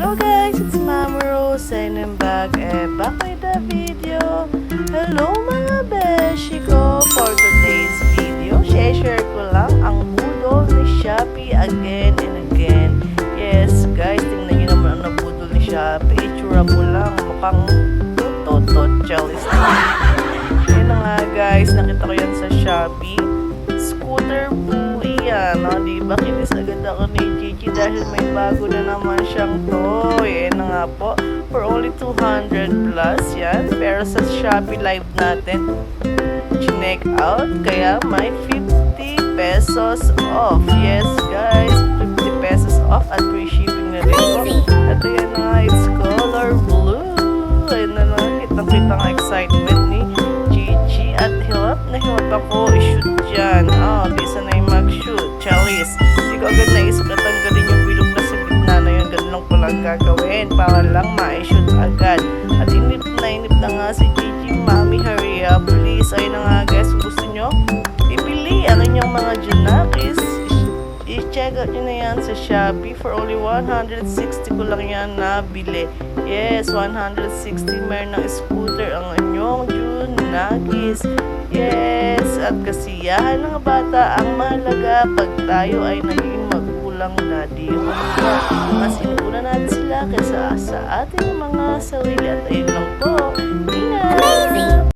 Hello guys, it's Mama Rose and I'm back with the video. Hello mga beshi ko. For today's video, share ko lang ang budol ni Shopee again and again. Yes guys, tingnan nyo naman ang nabudol ni Shopee. Itsura mo lang, mukhang tutut chalice na. Yan na nga guys, nakita ko yan sa Shopee. Scooter po yan, no? Diba kinis agad ako ni Gigi dahil may bago na naman siyang toy. Yan na nga po, for only 200 plus yan. Pero sa Shopee Live natin, check out, kaya may 50 pesos off. Yes guys, 50 pesos off at free shipping na rin po. Ito yan na nga, it's color blue. Ayun na lang, kitang-kita ang excitement ni Gigi at hilap na hilap ako i-shoot dyan. Bisa na yung mag-shoot. Chalice. Hindi ko agad naisip na tanggalin yung bilog na sa gitna na yun. Ganun lang palang gagawin para lang ma-shoot agad. At inip na nga si Gigi. Mami, hurry up please. Ayun na nga guys, kung gusto nyo ibili ang inyong mga Junakis, i-check out nyo na yan sa Shopee. For only 160 ko lang yan nabili. Yes, 160. Meron ng scooter ang inyong Junakis. Yes, at kasiyahan ng bata ang mahalaga pag tayo ay naging magulang na. Di mas inuna natin sila kaysa sa ating mga sarili. At ayun lang po. Ingat!